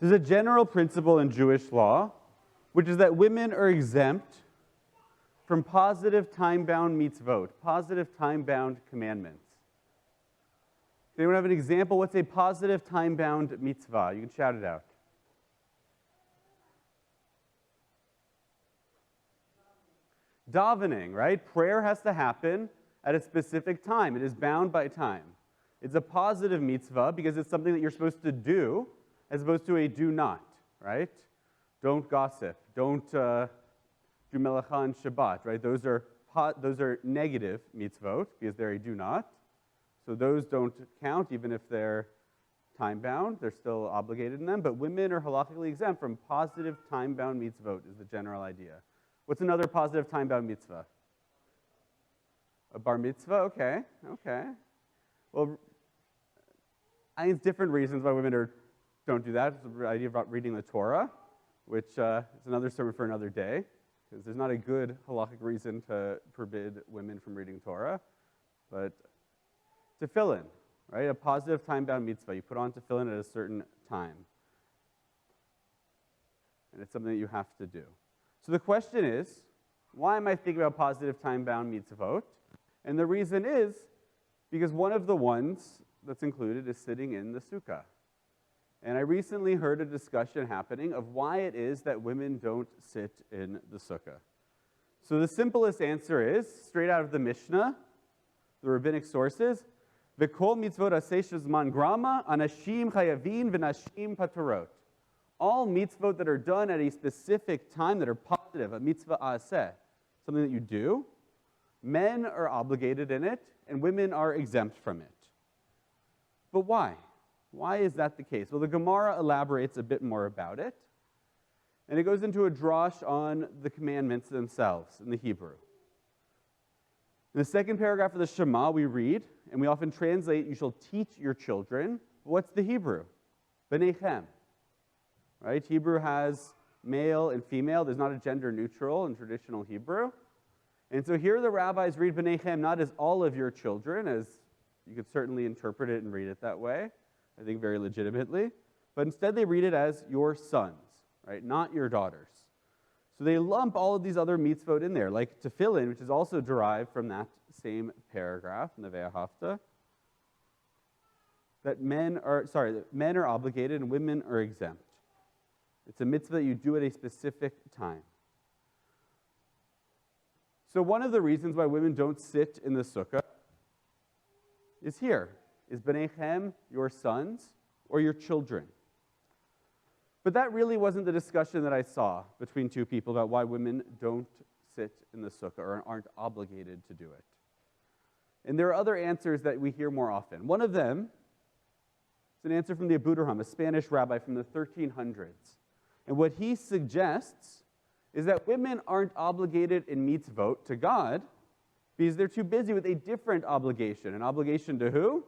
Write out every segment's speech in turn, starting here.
There's a general principle in Jewish law, which is that women are exempt from positive time-bound mitzvot, positive time-bound commandments. Does anyone have an example? What's a positive time-bound mitzvah? You can shout it out. Davening, right? Prayer has to happen at a specific time. It is bound by time. It's a positive mitzvah because it's something that you're supposed to do as opposed to a do not, right? Don't gossip. Don't do melacha on Shabbat, right? Those are negative mitzvot because they're a do not. So those don't count even if they're time-bound. They're still obligated in them. But women are halachically exempt from positive time-bound mitzvot is the general idea. What's another positive time-bound mitzvah? A bar mitzvah? Okay. Well, I think it's different reasons why women don't do that. It's the idea about reading the Torah, which is another sermon for another day, because there's not a good halachic reason to forbid women from reading Torah. But tefillin, right? A positive time-bound mitzvah. You put on tefillin at a certain time. And it's something that you have to do. So the question is, why am I thinking about positive time-bound mitzvot? And the reason is because one of the ones that's included is sitting in the sukkah. And I recently heard a discussion happening of why it is that women don't sit in the sukkah. So the simplest answer is, straight out of the Mishnah, the rabbinic sources, V'kol mitzvot aseh shezman grama, anashim chayavin v'nashim paturot. All mitzvot that are done at a specific time that are positive, a mitzvah aseh, something that you do, men are obligated in it, and women are exempt from it. But why? Why is that the case? Well, the Gemara elaborates a bit more about it, and it goes into a drash on the commandments themselves in the Hebrew. In the second paragraph of the Shema, we read, and we often translate, you shall teach your children. What's the Hebrew? B'neichem. Right? Hebrew has male and female. There's not a gender neutral in traditional Hebrew. And so here the rabbis read B'neichem not as all of your children, as you could certainly interpret it and read it that way, I think very legitimately, but instead they read it as your sons, right? Not your daughters. So they lump all of these other mitzvot in there, like tefillin, which is also derived from that same paragraph in the Ve'ahavta, that men are obligated and women are exempt. It's a mitzvah that you do at a specific time. So one of the reasons why women don't sit in the sukkah is here. Is b'neichem your sons or your children? But that really wasn't the discussion that I saw between two people about why women don't sit in the sukkah or aren't obligated to do it. And there are other answers that we hear more often. One of them is an answer from the Abu Durham, a Spanish rabbi from the 1300s. And what he suggests is that women aren't obligated in mitzvot to God because they're too busy with a different obligation. An obligation to who?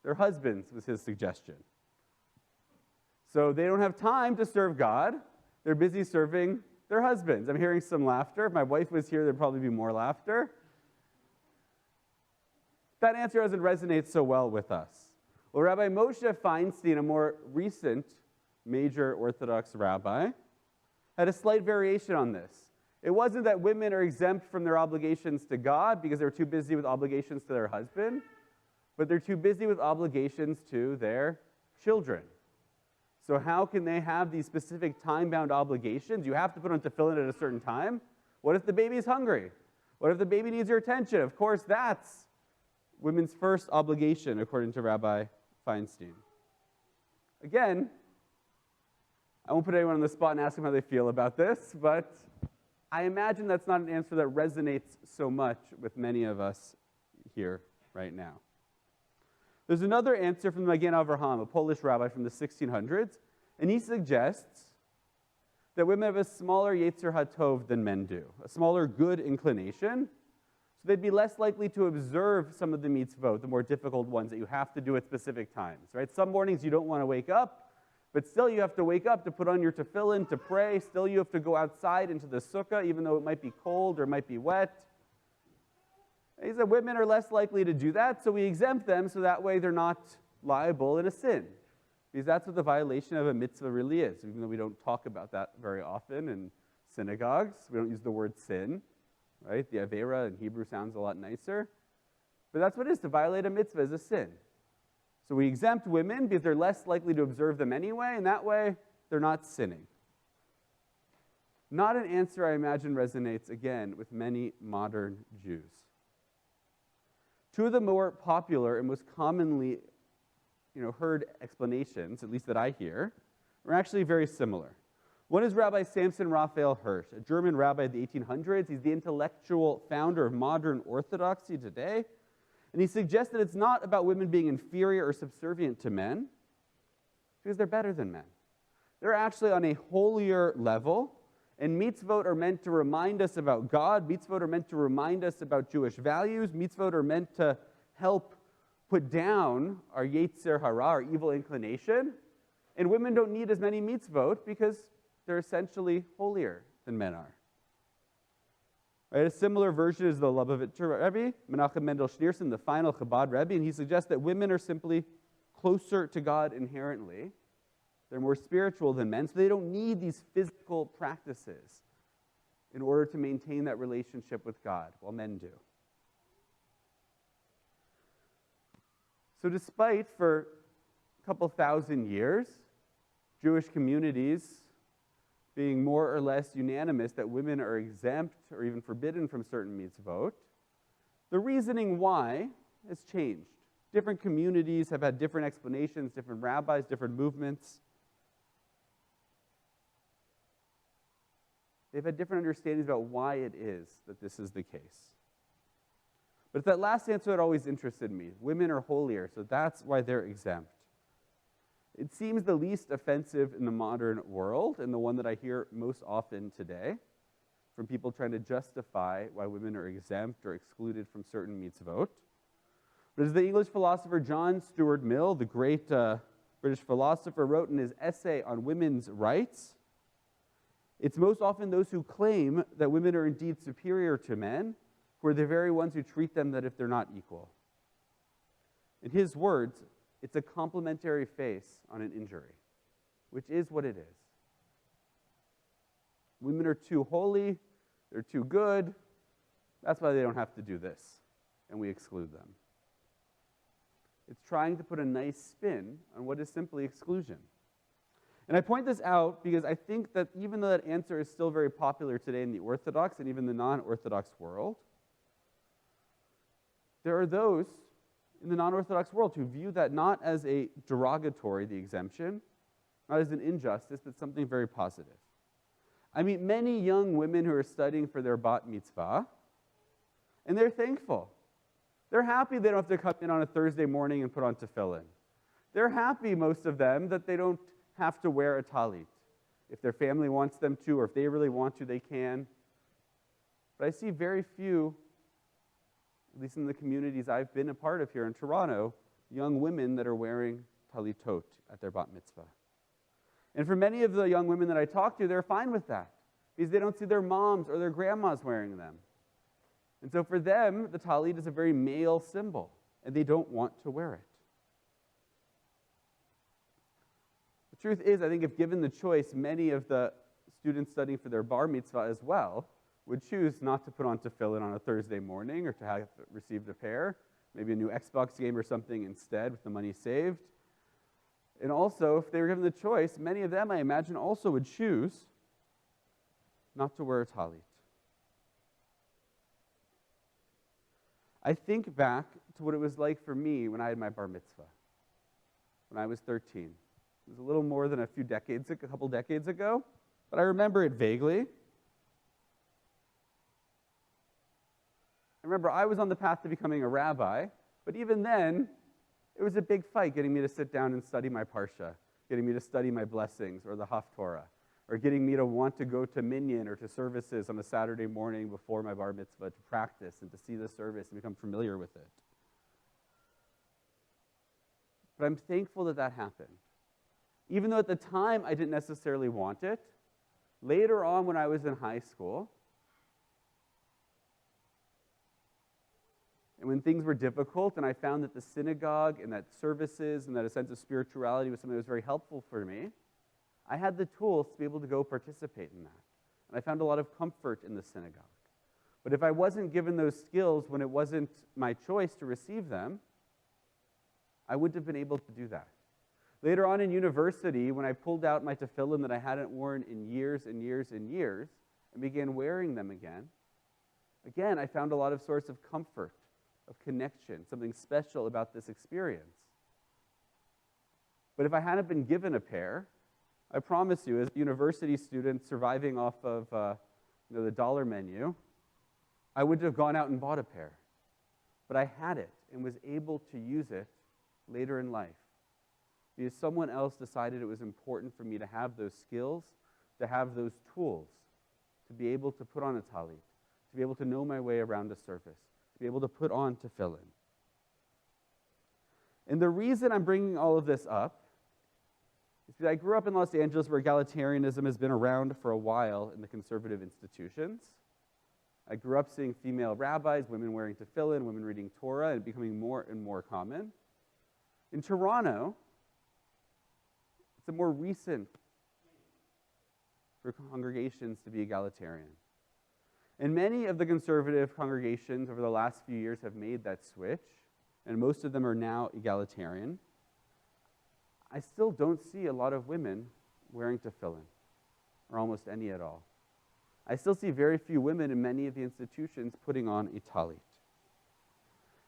Their husbands, was his suggestion. So they don't have time to serve God. They're busy serving their husbands. I'm hearing some laughter. If my wife was here, there'd probably be more laughter. That answer doesn't resonate so well with us. Well, Rabbi Moshe Feinstein, a more recent major Orthodox rabbi, had a slight variation on this. It wasn't that women are exempt from their obligations to God because they're too busy with obligations to their husband, but they're too busy with obligations to their children. So how can they have these specific time-bound obligations? You have to put on tefillin at a certain time. What if the baby's hungry? What if the baby needs your attention? Of course, that's women's first obligation, according to Rabbi Feinstein. Again, I won't put anyone on the spot and ask them how they feel about this, but I imagine that's not an answer that resonates so much with many of us here right now. There's another answer from Magen Avraham, a Polish rabbi from the 1600s, and he suggests that women have a smaller Yetzer HaTov than men do, a smaller good inclination, so they'd be less likely to observe some of the mitzvot, the more difficult ones that you have to do at specific times, right? Some mornings you don't want to wake up, but still you have to wake up to put on your tefillin, to pray. Still you have to go outside into the sukkah, even though it might be cold or it might be wet. He said women are less likely to do that, so we exempt them so that way they're not liable in a sin. Because that's what the violation of a mitzvah really is, even though we don't talk about that very often in synagogues. We don't use the word sin, right? The avera in Hebrew sounds a lot nicer. But that's what it is. To violate a mitzvah is a sin. So we exempt women because they're less likely to observe them anyway, and that way they're not sinning. Not an answer I imagine resonates, again, with many modern Jews. Two of the more popular and most commonly heard explanations, at least that I hear, are actually very similar. One is Rabbi Samson Raphael Hirsch, a German rabbi of the 1800s. He's the intellectual founder of modern orthodoxy today. And he suggests that it's not about women being inferior or subservient to men, because they're better than men. They're actually on a holier level, and mitzvot are meant to remind us about God. Mitzvot are meant to remind us about Jewish values. Mitzvot are meant to help put down our yetzer hara, our evil inclination. And women don't need as many mitzvot because they're essentially holier than men are. Right? A similar version is the Lubavitcher Rebbe, Menachem Mendel Schneerson, the final Chabad Rebbe, and he suggests that women are simply closer to God inherently. They're more spiritual than men, so they don't need these physical practices in order to maintain that relationship with God, while men do. So despite, for a couple thousand years, Jewish communities being more or less unanimous that women are exempt or even forbidden from certain mitzvot, the reasoning why has changed. Different communities have had different explanations, different rabbis, different movements. They've had different understandings about why it is that this is the case. But it's that last answer that always interested me. Women are holier, so that's why they're exempt. It seems the least offensive in the modern world, and the one that I hear most often today from people trying to justify why women are exempt or excluded from certain mitzvot. But as the English philosopher John Stuart Mill, the great British philosopher, wrote in his essay on women's rights, it's most often those who claim that women are indeed superior to men who are the very ones who treat them that if they're not equal. In his words, it's a complimentary face on an injury, which is what it is. Women are too holy, they're too good, that's why they don't have to do this, and we exclude them. It's trying to put a nice spin on what is simply exclusion. And I point this out because I think that even though that answer is still very popular today in the Orthodox and even the non-Orthodox world, there are those in the non-Orthodox world who view that not as a derogatory, the exemption, not as an injustice, but something very positive. I meet many young women who are studying for their bat mitzvah, and they're thankful. They're happy they don't have to come in on a Thursday morning and put on tefillin. They're happy, most of them, that they don't have to wear a talit. If their family wants them to, or if they really want to, they can. But I see very few, at least in the communities I've been a part of here in Toronto, young women that are wearing talitot at their bat mitzvah. And for many of the young women that I talk to, they're fine with that because they don't see their moms or their grandmas wearing them. And so for them, the talit is a very male symbol, and they don't want to wear it. The truth is, I think if given the choice, many of the students studying for their bar mitzvah as well would choose not to put on tefillin on a Thursday morning or to have received a pair, maybe a new Xbox game or something instead with the money saved. And also, if they were given the choice, many of them, I imagine, also would choose not to wear a talit. I think back to what it was like for me when I had my bar mitzvah, when I was 13. It was a little more than a couple decades ago, but I remember it vaguely. I remember I was on the path to becoming a rabbi, but even then, it was a big fight getting me to sit down and study my parsha, getting me to study my blessings or the Beth Torah, or getting me to want to go to minyan or to services on a Saturday morning before my bar mitzvah to practice and to see the service and become familiar with it. But I'm thankful that that happened. Even though at the time I didn't necessarily want it, later on when I was in high school, And when things were difficult, and I found that the synagogue and that services and that a sense of spirituality was something that was very helpful for me, I had the tools to be able to go participate in that. And I found a lot of comfort in the synagogue. But if I wasn't given those skills when it wasn't my choice to receive them, I wouldn't have been able to do that. Later on in university, when I pulled out my tefillin that I hadn't worn in years and years and years, and began wearing them again, I found a lot of source of comfort, of connection, something special about this experience. But if I hadn't been given a pair, I promise you, as a university student surviving off of the dollar menu, I would have gone out and bought a pair. But I had it and was able to use it later in life, because someone else decided it was important for me to have those skills, to have those tools, to be able to put on a talit, to be able to know my way around a surface, to be able to put on tefillin. And the reason I'm bringing all of this up is because I grew up in Los Angeles, where egalitarianism has been around for a while in the conservative institutions. I grew up seeing female rabbis, women wearing tefillin, women reading Torah, and becoming more and more common. In Toronto, it's a more recent for congregations to be egalitarian. And many of the conservative congregations over the last few years have made that switch, and most of them are now egalitarian. I still don't see a lot of women wearing tefillin, or almost any at all. I still see very few women in many of the institutions putting on a talit.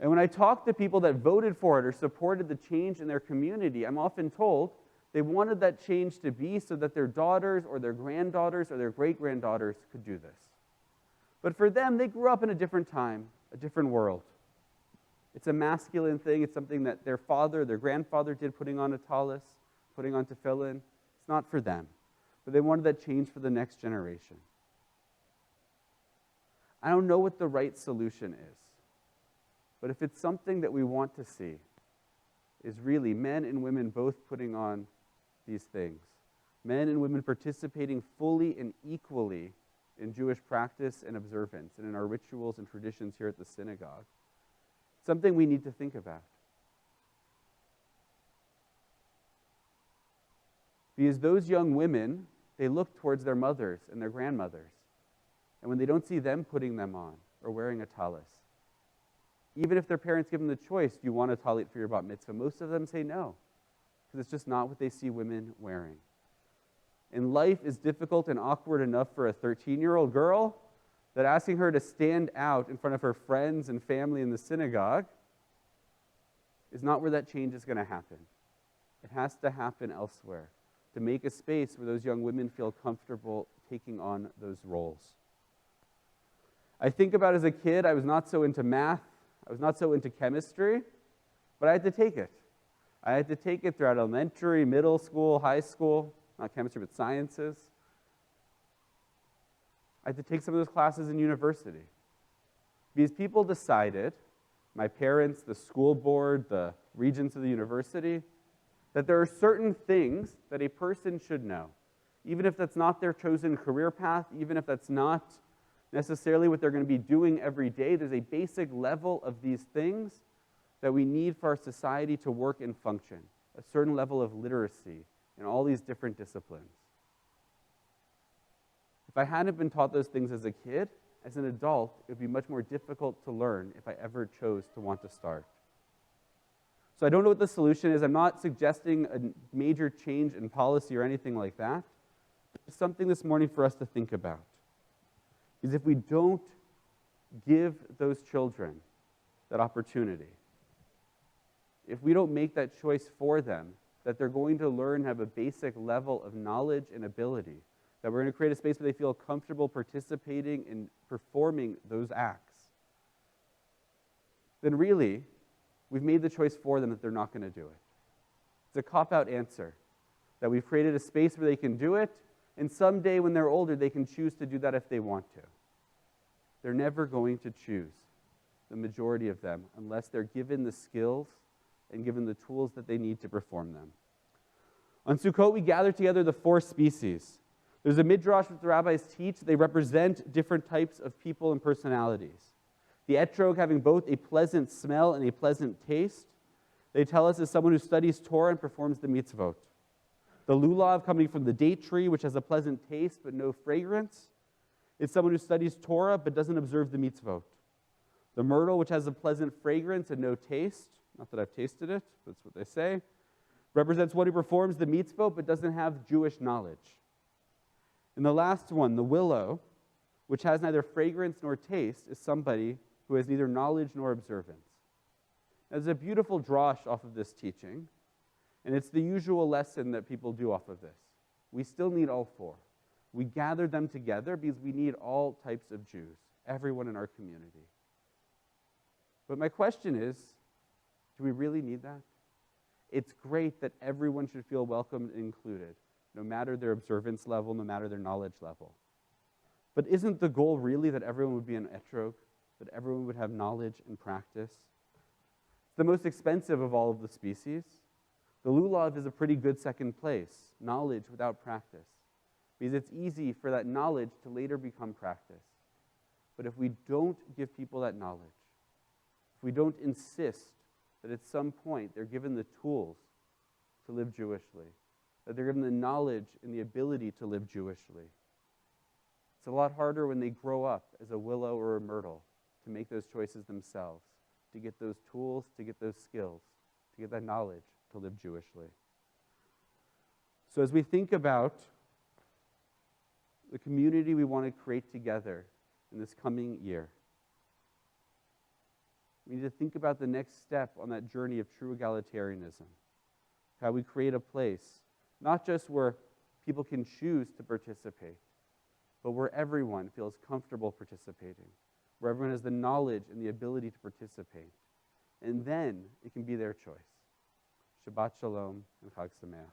And when I talk to people that voted for it or supported the change in their community, I'm often told they wanted that change to be so that their daughters or their granddaughters or their great-granddaughters could do this. But for them, they grew up in a different time, a different world. It's a masculine thing. It's something that their father, their grandfather did, putting on a talis, putting on tefillin. It's not for them. But they wanted that change for the next generation. I don't know what the right solution is. But if it's something that we want to see, is really men and women both putting on these things. Men and women participating fully and equally in Jewish practice and observance and in our rituals and traditions here at the synagogue. Something we need to think about. Because those young women, they look towards their mothers and their grandmothers. And when they don't see them putting them on or wearing a talis, even if their parents give them the choice, do you want a talit for your bat mitzvah? Most of them say no, because it's just not what they see women wearing. And life is difficult and awkward enough for a 13-year-old girl that asking her to stand out in front of her friends and family in the synagogue is not where that change is going to happen. It has to happen elsewhere, to make a space where those young women feel comfortable taking on those roles. I think about as a kid, I was not so into math, I was not so into chemistry, but I had to take it. I had to take it throughout elementary, middle school, high school, not chemistry, but sciences. I had to take some of those classes in university. Because people decided, my parents, the school board, the regents of the university, that there are certain things that a person should know. Even if that's not their chosen career path, even if that's not necessarily what they're going to be doing every day, there's a basic level of these things that we need for our society to work and function, a certain level of literacy in all these different disciplines. If I hadn't been taught those things as a kid, as an adult, it would be much more difficult to learn if I ever chose to want to start. So I don't know what the solution is. I'm not suggesting a major change in policy or anything like that. It's something this morning for us to think about. Because if we don't give those children that opportunity, if we don't make that choice for them, that they're going to learn, have a basic level of knowledge and ability, that we're going to create a space where they feel comfortable participating in performing those acts, then really, we've made the choice for them that they're not going to do it. It's a cop-out answer, that we've created a space where they can do it, and someday when they're older, they can choose to do that if they want to. They're never going to choose, the majority of them, unless they're given the skills and given the tools that they need to perform them. On Sukkot, we gather together the four species. There's a midrash that the rabbis teach. They represent different types of people and personalities. The etrog having both a pleasant smell and a pleasant taste, they tell us is someone who studies Torah and performs the mitzvot. The lulav coming from the date tree, which has a pleasant taste but no fragrance, is someone who studies Torah but doesn't observe the mitzvot. The myrtle, which has a pleasant fragrance and no taste, not that I've tasted it, but that's what they say, represents one who performs the mitzvot but doesn't have Jewish knowledge. And the last one, the willow, which has neither fragrance nor taste, is somebody who has neither knowledge nor observance. Now, there's a beautiful drash off of this teaching, and it's the usual lesson that people do off of this. We still need all four. We gather them together because we need all types of Jews, everyone in our community. But my question is, do we really need that? It's great that everyone should feel welcomed and included, no matter their observance level, no matter their knowledge level. But isn't the goal really that everyone would be an etrog, that everyone would have knowledge and practice? It's the most expensive of all of the species. The lulav is a pretty good second place, knowledge without practice, because it's easy for that knowledge to later become practice. But if we don't give people that knowledge, if we don't insist that at some point they're given the tools to live Jewishly, that they're given the knowledge and the ability to live Jewishly, it's a lot harder when they grow up as a willow or a myrtle to make those choices themselves, to get those tools, to get those skills, to get that knowledge to live Jewishly. So as we think about the community we want to create together in this coming year, we need to think about the next step on that journey of true egalitarianism. How we create a place, not just where people can choose to participate, but where everyone feels comfortable participating, where everyone has the knowledge and the ability to participate. And then it can be their choice. Shabbat Shalom and Chag Sameach.